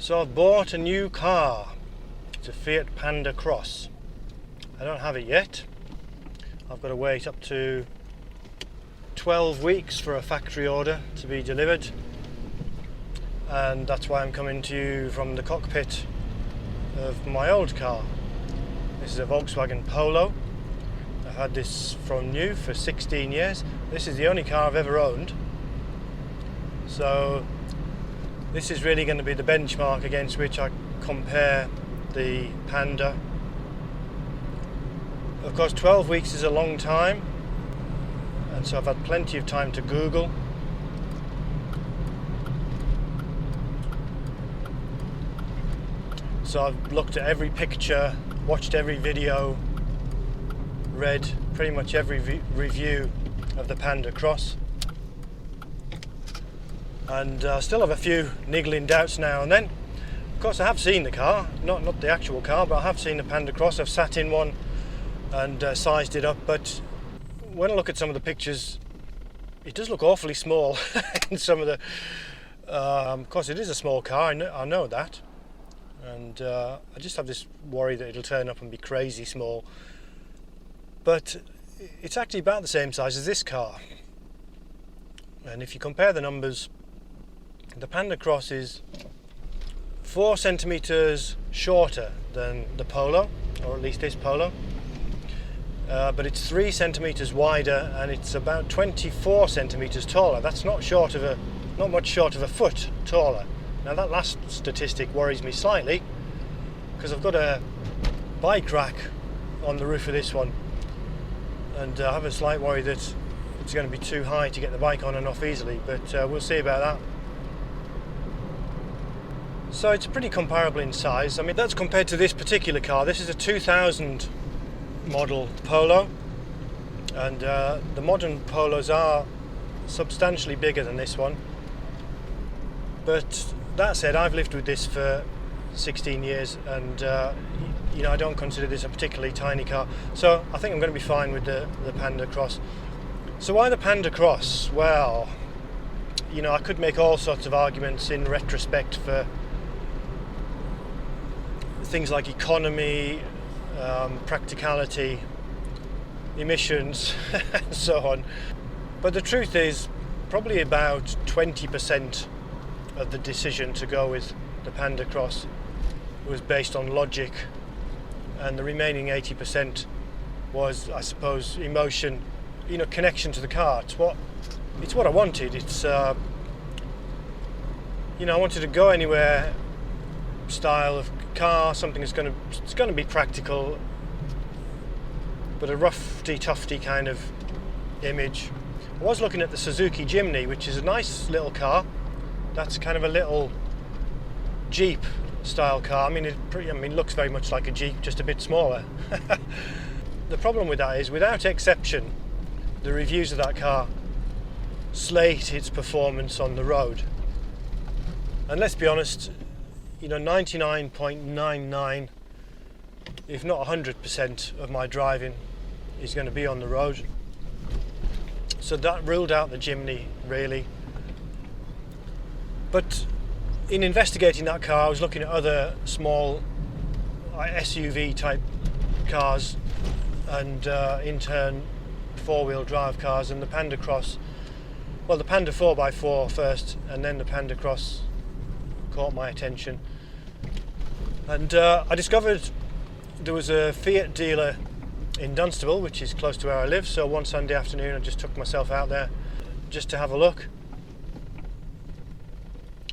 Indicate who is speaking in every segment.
Speaker 1: So I've bought a new car. It's a Fiat Panda Cross. I don't have it yet. I've got to wait up to 12 weeks for a factory order to be delivered, and that's why I'm coming to you from the cockpit of my old car. This is a Volkswagen Polo. I've had this from new for 16 years. This is the only car I've ever owned, so this is really going to be the benchmark against which I compare the Panda. Of course, 12 weeks is a long time, and so I've had plenty of time to Google. So I've looked at every picture, watched every video, read pretty much every review of the Panda Cross, and still have a few niggling doubts now and then. Of course, I have seen the car, not the actual car, but I have seen the Panda Cross. I've sat in one and sized it up, but when I look at some of the pictures, it does look awfully small in some of the... of course, it is a small car, I know that, and I just have this worry that it'll turn up and be crazy small. But it's actually about the same size as this car, and if you compare the numbers, the Panda Cross is 4 centimeters shorter than the Polo, or at least this Polo, but it's 3 centimeters wider, and it's about 24 centimeters taller. That's not much short of a foot taller. Now that last statistic worries me slightly, because I've got a bike rack on the roof of this one, and I have a slight worry that it's going to be too high to get the bike on and off easily, but we'll see about that. So it's pretty comparable in size. I mean, that's compared to this particular car. This is a 2000 model Polo, and the modern Polos are substantially bigger than this one. But that said, I've lived with this for 16 years, and you know, I don't consider this a particularly tiny car, so I think I'm going to be fine with the Panda Cross. So why the Panda Cross? Well, you know, I could make all sorts of arguments in retrospect for things like economy, practicality, emissions, and so on. But the truth is, probably about 20% of the decision to go with the Panda Cross was based on logic, and the remaining 80% was, I suppose, emotion, you know, connection to the car. It's what I wanted. It's you know, I wanted to go anywhere style of car, something that's going to be practical, but a roughy-tufty kind of image. I was looking at the Suzuki Jimny, which is a nice little car. That's kind of a little Jeep style car. I mean, it looks very much like a Jeep, just a bit smaller. The problem with that is, without exception, the reviews of that car slate its performance on the road. And let's be honest, you know, 99.99, if not 100% of my driving is going to be on the road. So that ruled out the Jimny, really. But in investigating that car, I was looking at other small SUV type cars, and in turn 4-wheel drive cars, and the Panda Cross, well, the Panda 4x4 first, and then the Panda Cross caught my attention. And I discovered there was a Fiat dealer in Dunstable, which is close to where I live, so one Sunday afternoon I just took myself out there just to have a look.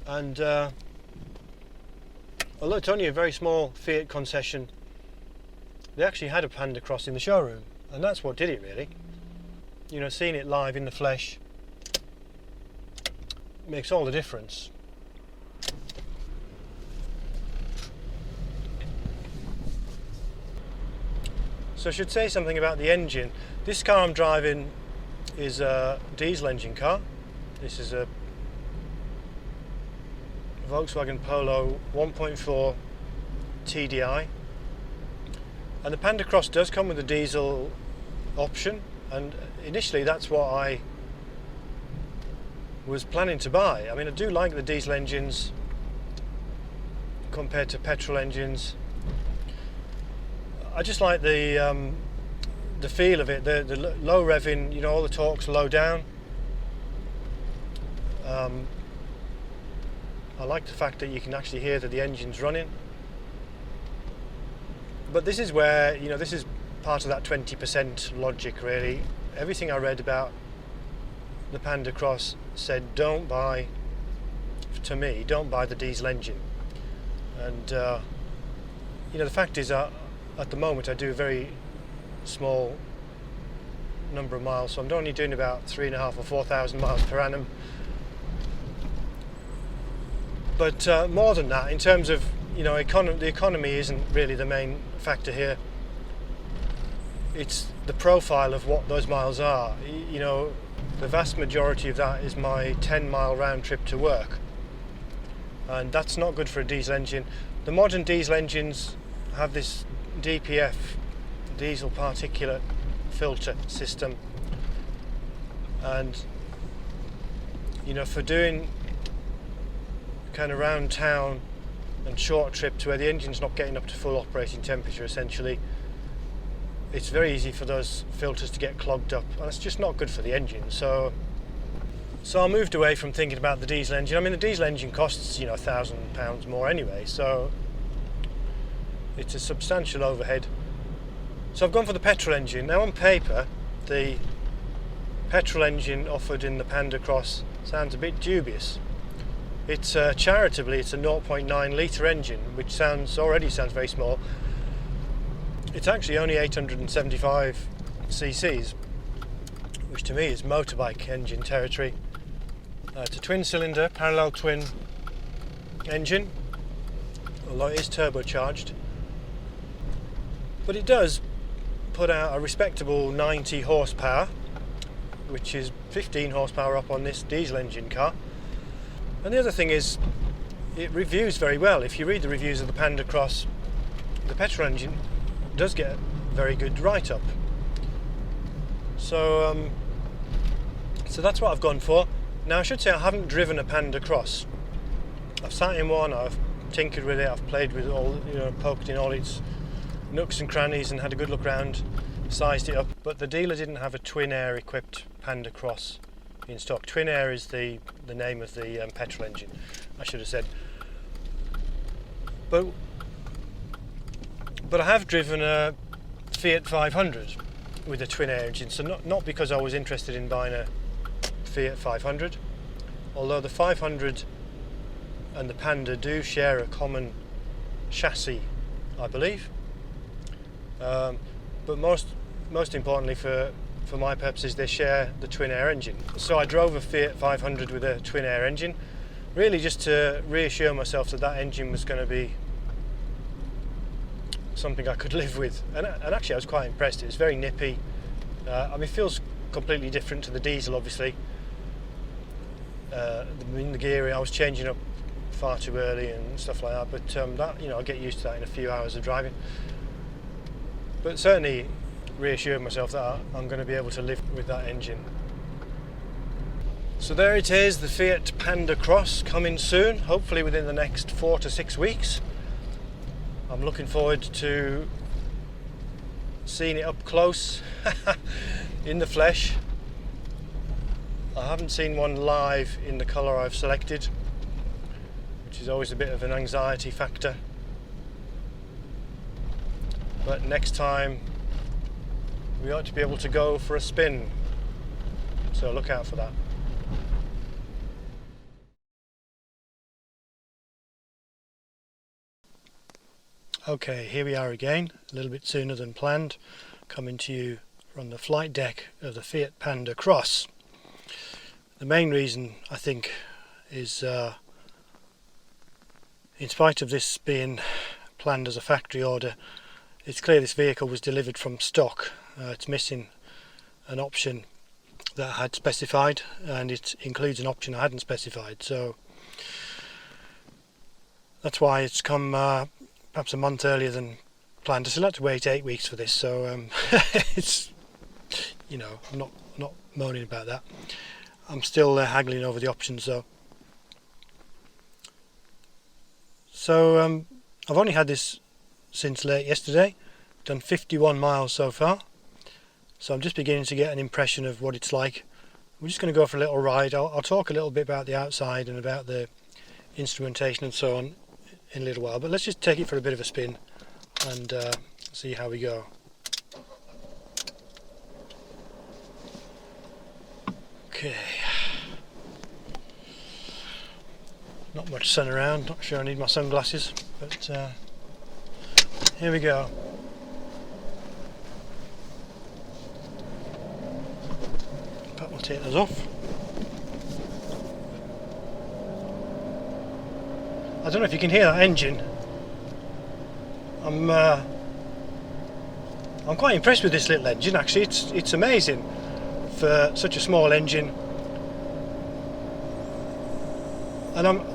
Speaker 1: And although it's only a very small Fiat concession, they actually had a Panda Cross in the showroom, and that's what did it, really. You know, seeing it live in the flesh makes all the difference. So I should say something about the engine. This car I'm driving is a diesel engine car. This is a Volkswagen Polo 1.4 TDI, and the Panda Cross does come with a diesel option, and initially that's what I was planning to buy. I mean, I do like the diesel engines, compared to petrol engines. I just like the feel of it, the low revving, you know, all the torque's low down. I like the fact that you can actually hear that the engine's running. But this is where, you know, this is part of that 20% logic really. Everything I read about the Panda Cross said don't buy the diesel engine. And you know, the fact is at the moment I do a very small number of miles, so I'm only doing about 3,500 or 4,000 miles per annum. But more than that, in terms of, you know, the economy isn't really the main factor here. It's the profile of what those miles are. You know, the vast majority of that is my 10-mile round trip to work, and that's not good for a diesel engine. The modern diesel engines have this DPF, diesel particulate filter system, and you know, for doing kind of round town and short trips where the engine's not getting up to full operating temperature, essentially, it's very easy for those filters to get clogged up, and it's just not good for the engine. So I moved away from thinking about the diesel engine. I mean, the diesel engine costs, you know, £1,000 more anyway, so it's a substantial overhead. So I've gone for the petrol engine. Now on paper, the petrol engine offered in the Panda Cross sounds a bit dubious. It's charitably, it's a 0.9 litre engine, which already sounds very small. It's actually only 875 cc's, which to me is motorbike engine territory. It's a twin-cylinder, parallel twin engine, although it is turbocharged. But it does put out a respectable 90 horsepower, which is 15 horsepower up on this diesel engine car. And the other thing is, it reviews very well. If you read the reviews of the Panda Cross, the petrol engine does get a very good write-up. So that's what I've gone for. Now I should say I haven't driven a Panda Cross. I've sat in one, I've tinkered with it, I've played with all, you know, poked in all its nooks and crannies and had a good look around, sized it up. But the dealer didn't have a TwinAir equipped Panda Cross in stock. TwinAir is the name of the petrol engine, I should have said. But I have driven a Fiat 500 with a TwinAir engine, so not because I was interested in buying a Fiat 500, although the 500 and the Panda do share a common chassis, I believe. But most importantly for my purposes, they share the TwinAir engine. So I drove a Fiat 500 with a TwinAir engine, really just to reassure myself that engine was going to be something I could live with. And actually I was quite impressed. It was very nippy. I mean, it feels completely different to the diesel, obviously. In the gearing, I was changing up far too early and stuff like that, but that, you know, I'll get used to that in a few hours of driving. But certainly reassured myself that I'm going to be able to live with that engine. So there it is, the Fiat Panda Cross, coming soon, hopefully within the next 4 to 6 weeks. I'm looking forward to seeing it up close in the flesh. I haven't seen one live in the colour I've selected, which is always a bit of an anxiety factor. But next time we ought to be able to go for a spin, so look out for that. Okay, here we are again, a little bit sooner than planned, coming to you from the flight deck of the Fiat Panda Cross. The main reason, I think, is in spite of this being planned as a factory order, it's clear this vehicle was delivered from stock. It's missing an option that I had specified, and it includes an option I hadn't specified, so that's why it's come perhaps a month earlier than planned. I still had to wait 8 weeks for this, so it's, you know, I'm not moaning about that. I'm still haggling over the options though. So I've only had this since late yesterday, done 51 miles so far, so I'm just beginning to get an impression of what it's like. We're just going to go for a little ride. I'll talk a little bit about the outside and about the instrumentation and so on in a little while, but let's just take it for a bit of a spin and see how we go. Okay, not much sun around, not sure I need my sunglasses, but here we go. But we'll take those off. I don't know if you can hear that engine. I'm quite impressed with this little engine actually. It's amazing for such a small engine. And I'm,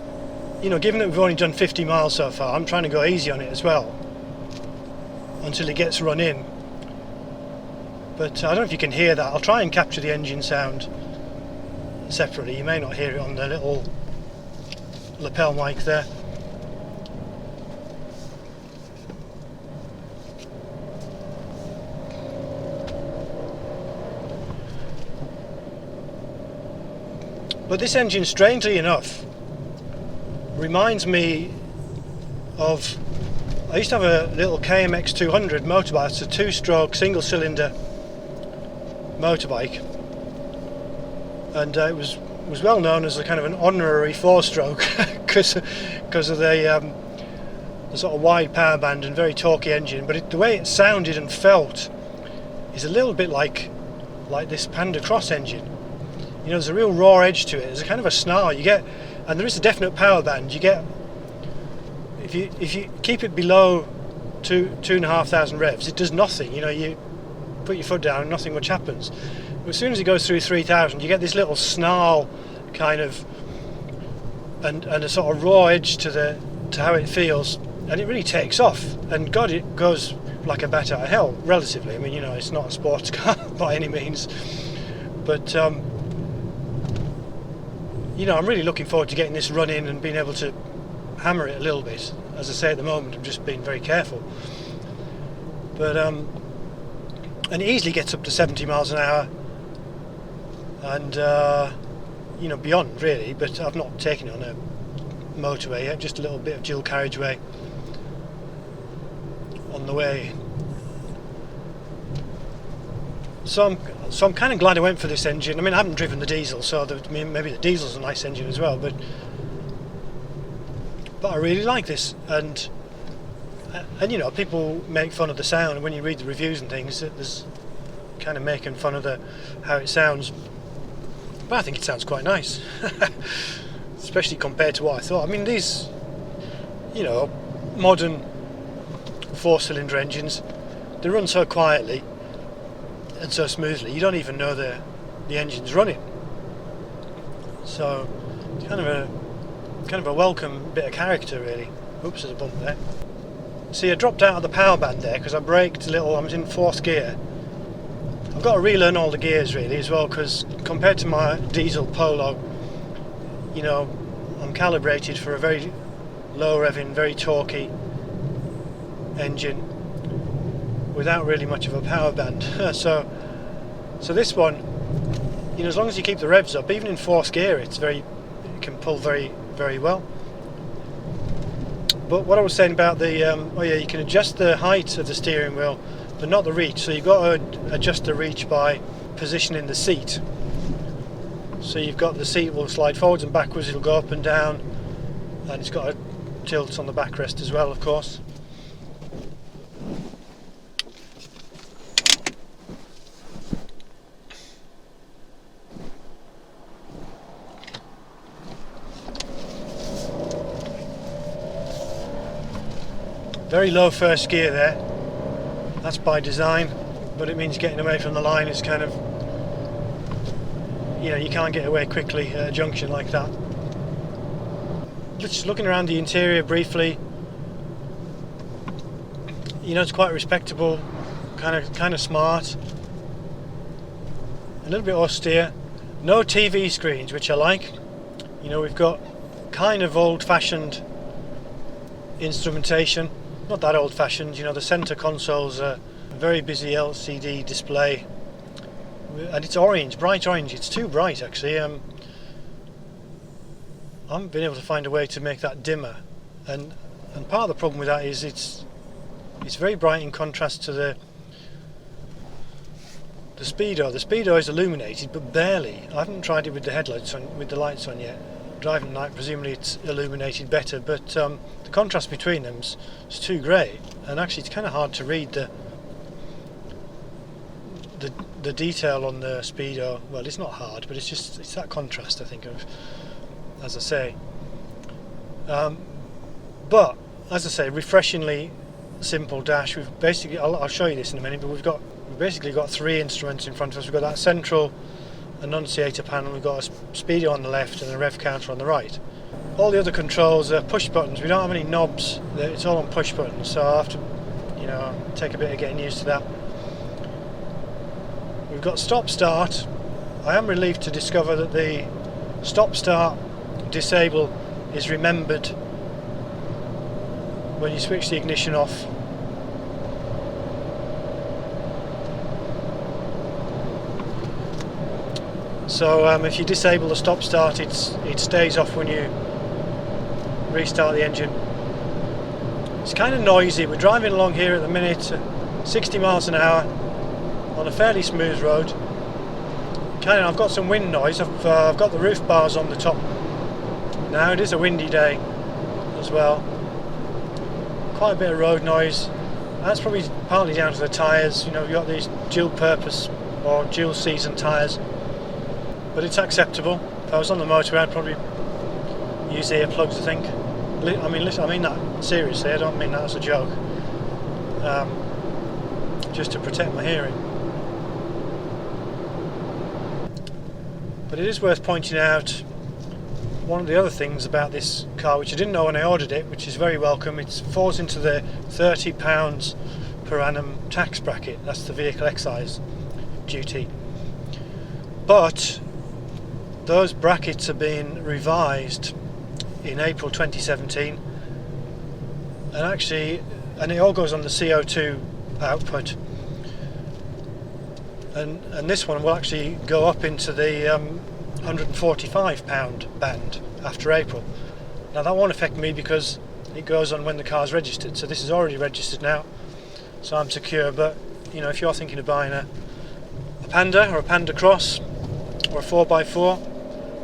Speaker 1: given that we've only done 50 miles so far, I'm trying to go easy on it as well until it gets run in. But I don't know if you can hear that. I'll try and capture the engine sound separately. You may not hear it on the little lapel mic there. But this engine, strangely enough, reminds me of, I used to have a little KMX 200 motorbike. It's a 2-stroke single cylinder motorbike, and it was well known as a kind of an honorary 4-stroke because of the sort of wide power band and very torquey engine. But the way it sounded and felt is a little bit like this Panda Cross engine. There's a real raw edge to it. There's a kind of a snarl you get, and there is a definite power band. You get, if you keep it below 2,500 revs, it does nothing. You put your foot down and nothing much happens. But as soon as it goes through 3,000, you get this little snarl kind of, and a sort of raw edge to how it feels, and it really takes off. And God, it goes like a bat out of hell, relatively. I mean, it's not a sports car by any means, but I'm really looking forward to getting this run in and being able to hammer it a little bit. As I say, at the moment I'm just being very careful, but and it easily gets up to 70 miles an hour and beyond really, but I've not taken it on a motorway yet, just a little bit of dual carriageway on the way. So I'm kind of glad I went for this engine. I mean, I haven't driven the diesel, so maybe the diesel's a nice engine as well, but I really like this. And people make fun of the sound, and when you read the reviews and things, there's kind of making fun of how it sounds. But I think it sounds quite nice, especially compared to what I thought. I mean, these, modern 4-cylinder engines, they run so quietly and so smoothly, you don't even know the engine's running. So it's kind of a welcome bit of character, really. Oops, there's a bump there. See, I dropped out of the power band there because I braked a little. I was in 4th gear. I've got to relearn all the gears really as well, because compared to my diesel Polo, I'm calibrated for a very low revving, very torquey engine without really much of a power band. so this one, as long as you keep the revs up, even in 4th gear, it can pull very, very well. But what I was saying about you can adjust the height of the steering wheel, but not the reach. So you've got to adjust the reach by positioning the seat. So you've got the seat will slide forwards and backwards, it'll go up and down, and it's got a tilt on the backrest as well, of course. Very low 1st gear there. That's by design, but it means getting away from the line is kind of, you can't get away quickly at a junction like that. Just looking around the interior briefly, it's quite respectable, kind of smart, a little bit austere. No TV screens, which I like. We've got kind of old-fashioned instrumentation, not that old-fashioned. You know, the centre console's a very busy LCD display, and it's orange, bright orange. It's too bright actually. I haven't been able to find a way to make that dimmer, and part of the problem with that is it's very bright in contrast to the speedo. The speedo is illuminated, but barely. I haven't tried it with the headlights on, with the lights on yet. Driving at night, presumably it's illuminated better, but the contrast between them is too great, and actually it's kind of hard to read the detail on the speedo. Well, it's not hard, but it's that contrast, I think, of, as I say. But as I say, refreshingly simple dash. We've basically, I'll show you this in a minute, but we've basically got three instruments in front of us. We've got that central annunciator panel, we've got a speedo on the left and a rev counter on the right. All the other controls are push buttons. We don't have any knobs, it's all on push buttons, so I'll have to, you know, take a bit of getting used to that. We've got stop start. I am relieved to discover that the stop start disable is remembered when you switch the ignition off. So if you disable the stop start, it stays off when you restart the engine. It's kind of noisy. We're driving along here at the minute, 60 miles an hour on a fairly smooth road. I've got some wind noise. I've got the roof bars on the top. Now it is a windy day as well. Quite a bit of road noise. That's probably partly down to the tyres. You know, you've got these dual purpose or dual season tyres, but it's acceptable. If I was on the motorway, I'd probably use earplugs, I think. I mean that seriously. I don't mean that as a joke. Just to protect my hearing. But it is worth pointing out one of the other things about this car, which I didn't know when I ordered it, which is very welcome. It falls into the £30 per annum tax bracket. That's the vehicle excise duty. But those brackets are being revised in April 2017, and it all goes on the CO2 output, and this one will actually go up into the £145 band after April. Now that won't affect me because it goes on when the car's registered, so this is already registered now, so I'm secure. But you know, if you're thinking of buying a Panda or a Panda Cross or a 4x4,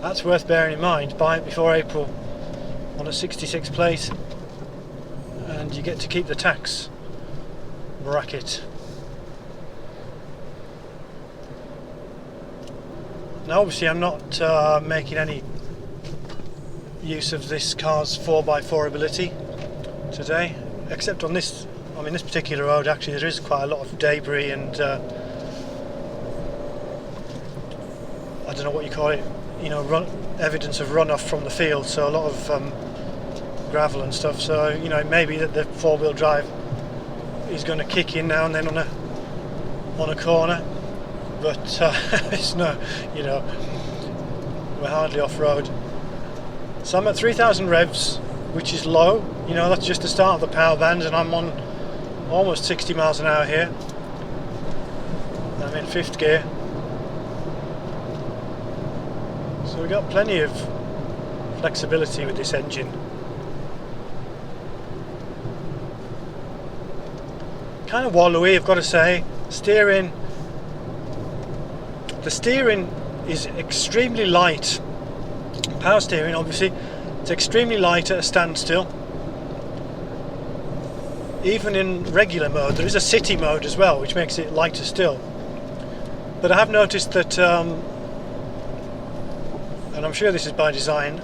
Speaker 1: that's worth bearing in mind. Buy it before April on a 66 plate, and you get to keep the tax bracket. Now obviously I'm not making any use of this car's 4x4 ability today, except on this particular road. Actually there is quite a lot of debris and I don't know what you call it, you know, evidence of runoff from the field, so a lot of gravel and stuff. So you know, maybe that the four-wheel drive is going to kick in now and then on a corner, but it's no, you know, we're hardly off-road. So I'm at 3,000 revs, which is low. You know, that's just the start of the power band, and I'm on almost 60 miles an hour here. I'm in 5th gear. So we've got plenty of flexibility with this engine. Kind of wallowy, I've got to say. The steering is extremely light. Power steering, obviously, it's extremely light at a standstill. Even in regular mode, there is a city mode as well, which makes it lighter still. But I have noticed that and I'm sure this is by design,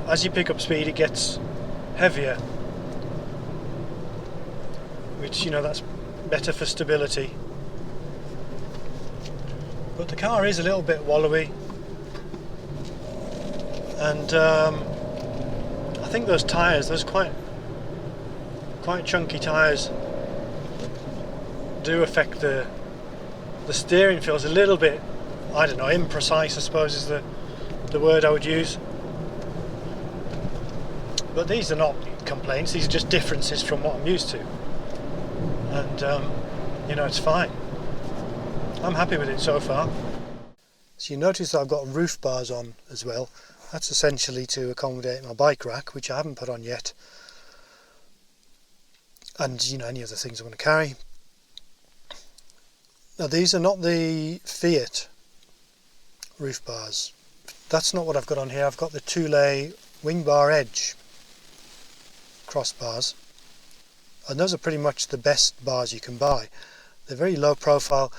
Speaker 1: as you pick up speed it gets heavier, which, you know, that's better for stability. But the car is a little bit wallowy, and I think those tyres, those quite chunky tyres, do affect the steering. Feels a little bit, I don't know, imprecise, I suppose is the word I would use. But these are not complaints, these are just differences from what I'm used to. And, you know, it's fine. I'm happy with it so far. So you notice that I've got roof bars on as well. That's essentially to accommodate my bike rack, which I haven't put on yet. And, you know, any other things I'm going to carry. Now, these are not the Fiat roof bars. That's not what I've got on here. I've got the two-lay wing bar edge crossbars, and those are pretty much the best bars you can buy. They're very low profile,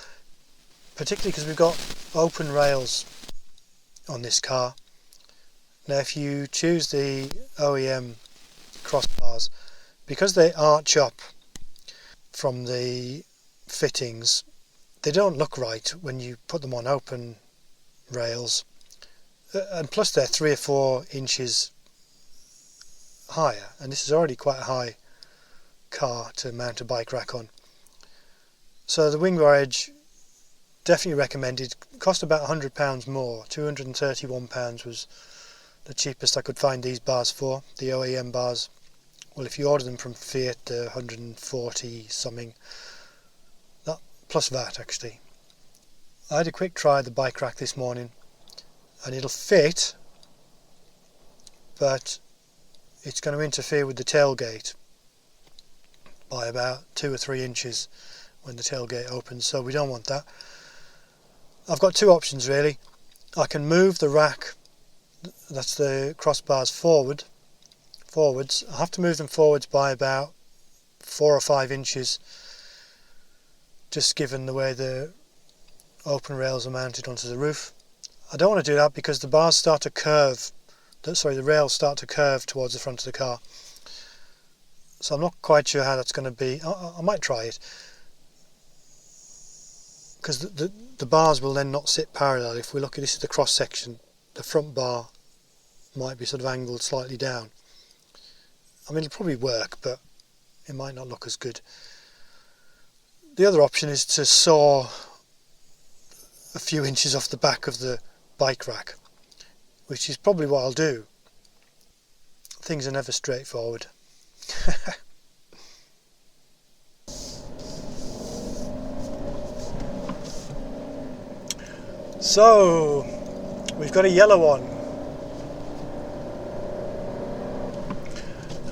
Speaker 1: particularly because we've got open rails on this car. Now, if you choose the OEM crossbars, because they arch up from the fittings, they don't look right when you put them on open rails, and plus they're 3 or 4 inches higher, and this is already quite a high car to mount a bike rack on. So the wing bar edge, definitely recommended. Cost about £100 more. £231 was the cheapest I could find these bars for, the OEM bars. Well, if you order them from Fiat, they're 140 something, that plus VAT actually. I had a quick try of the bike rack this morning, and it'll fit, but it's going to interfere with the tailgate by about 2 or 3 inches when the tailgate opens, so we don't want that. I've got two options really. I can move the rack, that's the crossbars, forwards. I have to move them forwards by about 4 or 5 inches, just given the way the open rails are mounted onto the roof. I don't want to do that because the bars start to curve, the rails start to curve towards the front of the car. So I'm not quite sure how that's going to be. I might try it, because the bars will then not sit parallel. If we look at this, is the cross section, the front bar might be sort of angled slightly down. I mean, it'll probably work, but it might not look as good. The other option is to saw a few inches off the back of the bike rack, which is probably what I'll do. Things are never straightforward. So, we've got a yellow one.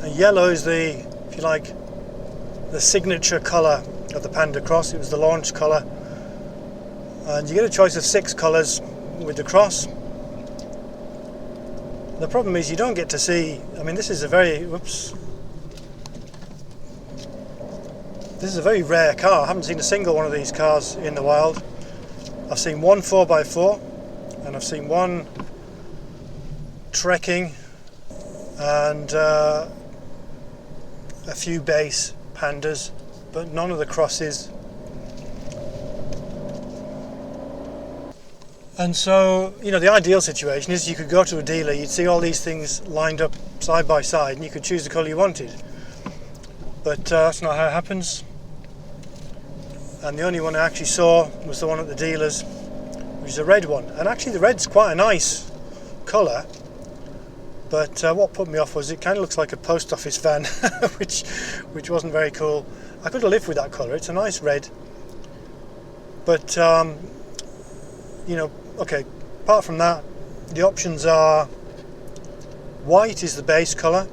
Speaker 1: And yellow is the, if you like, the signature colour of the Panda Cross. It was the launch colour. And you get a choice of 6 colours with the Cross. The problem is you don't get to see, I mean, this is a very, this is a very rare car. I haven't seen a single one of these cars in the wild. I've seen one 4x4, and I've seen one trekking, and a few base Pandas, but none of the Crosses. And so, you know, the ideal situation is you could go to a dealer, you'd see all these things lined up side by side, and you could choose the colour you wanted. But that's not how it happens. And the only one I actually saw was the one at the dealers, which is a red one. And actually the red's quite a nice colour, but what put me off was it kind of looks like a post office van, which wasn't very cool. I could have lived with that colour, it's a nice red. But, you know, okay, apart from that, the options are white is the base colour,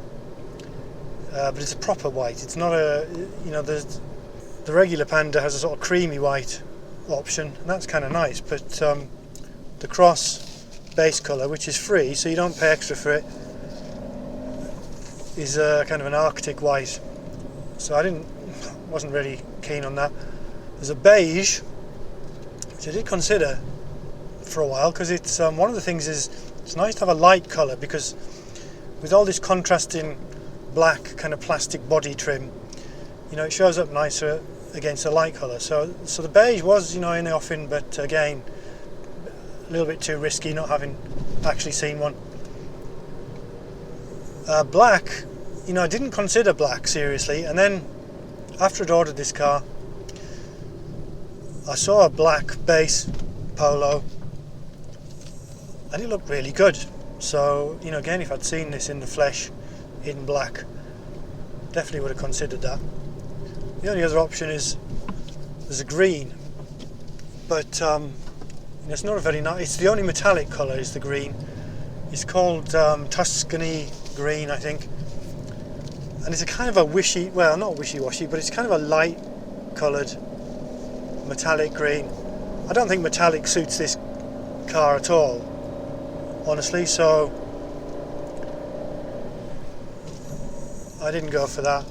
Speaker 1: but it's a proper white. It's not a, you know, the regular Panda has a sort of creamy white option, and that's kind of nice, but the Cross base colour, which is free, so you don't pay extra for it, is kind of an Arctic white. So I wasn't really keen on that. There's a beige, which I did consider for a while, because it's one of the things is it's nice to have a light colour, because with all this contrasting black kind of plastic body trim, you know, it shows up nicer against a light colour. So the beige was, you know, in the offing, but again, a little bit too risky, not having actually seen one. Black, you know, I didn't consider black seriously, and then after I'd ordered this car, I saw a black base Polo, and it looked really good. So, you know, again, if I'd seen this in the flesh, in black. Definitely would have considered that. The only other option is there's a green, but it's not a very nice. It's the only metallic colour is the green. It's called Tuscany green, I think, and it's a kind of a not wishy-washy, but it's kind of a light coloured metallic green. I don't think metallic suits this car at all, honestly, so I didn't go for that.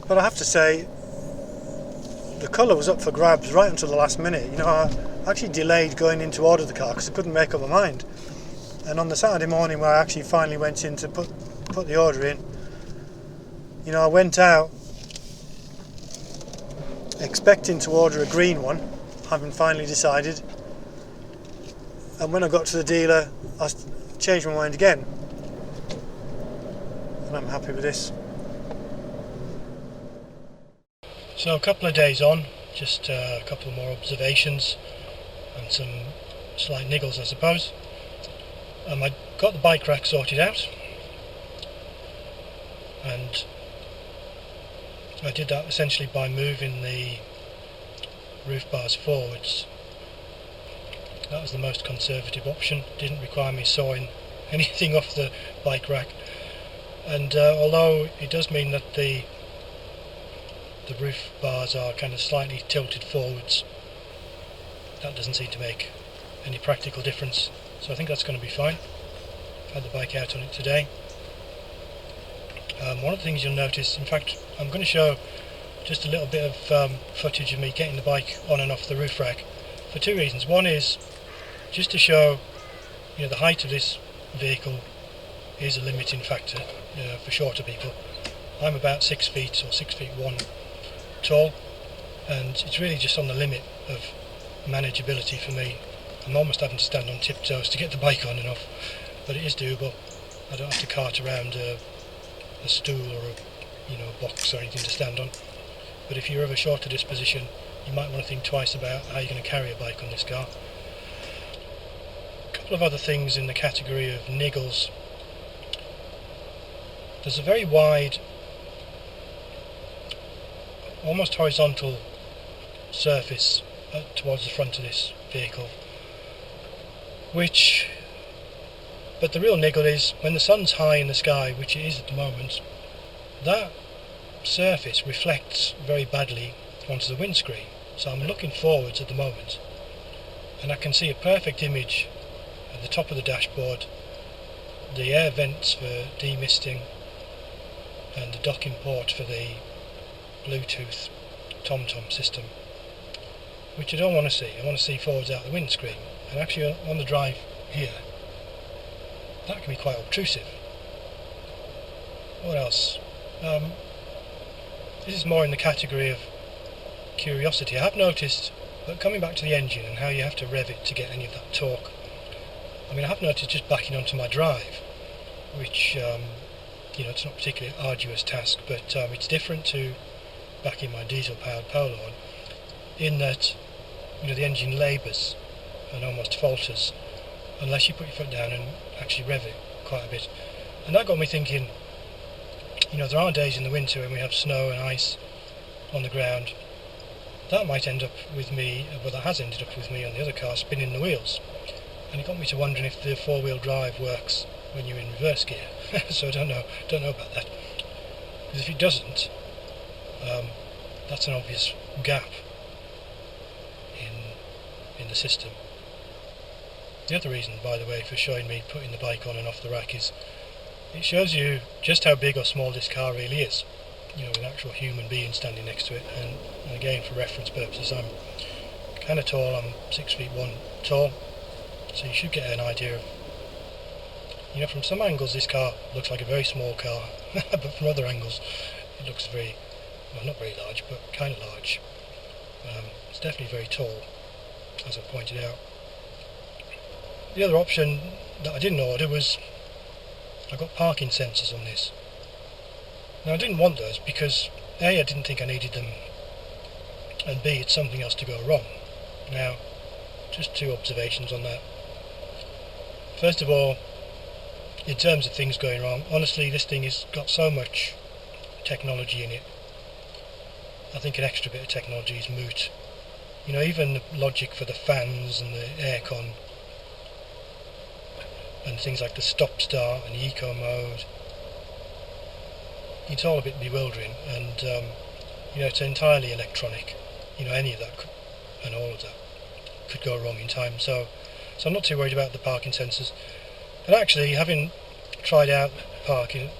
Speaker 1: But I have to say, the colour was up for grabs right until the last minute. You know, I actually delayed going in to order the car because I couldn't make up my mind. And on the Saturday morning where I actually finally went in to put the order in, you know, I went out expecting to order a green one, having finally decided. And when I got to the dealer, I changed my mind again. And I'm happy with this. So a couple of days on, just a couple more observations and some slight niggles, I suppose. I got the bike rack sorted out, and I did that essentially by moving the roof bars forwards. That was the most conservative option. Didn't require me sawing anything off the bike rack, and although it does mean that the roof bars are kind of slightly tilted forwards, that doesn't seem to make any practical difference, so I think that's going to be fine. I've had the bike out on it today. One of the things you'll notice, in fact I'm going to show just a little bit of footage of me getting the bike on and off the roof rack for two reasons. One is just to show, you know, the height of this vehicle is a limiting factor for shorter people. I'm about 6 feet or 6'1" tall, and it's really just on the limit of manageability for me. I'm almost having to stand on tiptoes to get the bike on and off, but it is doable. I don't have to cart around a stool or a box or anything to stand on. But if you're of a shorter disposition, you might want to think twice about how you're going to carry a bike on this car. A couple of other things in the category of niggles. There's a very wide, almost horizontal surface towards the front of this vehicle, but the real niggle is when the sun's high in the sky, which it is at the moment, that surface reflects very badly onto the windscreen. So I'm looking forwards at the moment, and I can see a perfect image at the top of the dashboard, the air vents for demisting and the docking port for the Bluetooth TomTom system, which I don't want to see. I want to see forwards out the windscreen, and actually on the drive here that can be quite obtrusive. What else? This is more in the category of curiosity. I have noticed that coming back to the engine and how you have to rev it to get any of that torque, I have noticed just backing onto my drive, which it's not a particularly arduous task, but it's different to backing my diesel powered Polo on, in that the engine labours and almost falters unless you put your foot down and actually rev it quite a bit. And that got me thinking, there are days in the winter when we have snow and ice on the ground. That might end up with me, well, that has ended up with me on the other car, spinning the wheels. And it got me to wondering if the four-wheel drive works when you're in reverse gear. So I don't know about that. Because if it doesn't, that's an obvious gap in the system. The other reason, by the way, for showing me putting the bike on and off the rack is it shows you just how big or small this car really is, with an actual human being standing next to it. And again, for reference purposes, I'm kind of tall. I'm 6'1" tall, so you should get an idea of, from some angles this car looks like a very small car, but from other angles it looks not very large, but kind of large. It's definitely very tall, as I pointed out. The other option that I didn't order was I got parking sensors on this. Now I didn't want those because A, I didn't think I needed them, and B, it's something else to go wrong. Now, just two observations on that. First of all,
Speaker 2: in terms of things going wrong, honestly, this thing has got so much technology in it. I think an extra bit of technology is moot. You know, even the logic for the fans and the aircon and things like the stop start and the eco mode, it's all a bit bewildering, and you know, it's entirely electronic. You know, any of that and all of that could go wrong in time. So I'm not too worried about the parking sensors. And actually, having tried out parking,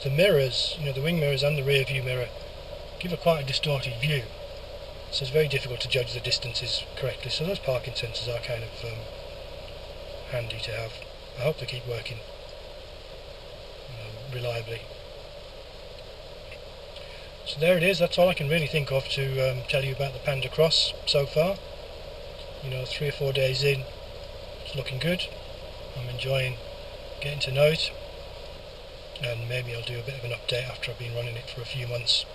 Speaker 2: the mirrors, you know, the wing mirrors and the rear view mirror give a quite a distorted view. So it's very difficult to judge the distances correctly. So those parking sensors are kind of handy to have. I hope they keep working reliably. So there it is. That's all I can really think of to tell you about the Panda Cross so far. You know, 3 or 4 days in, it's looking good. I'm enjoying getting to know it, and maybe I'll do a bit of an update after I've been running it for a few months.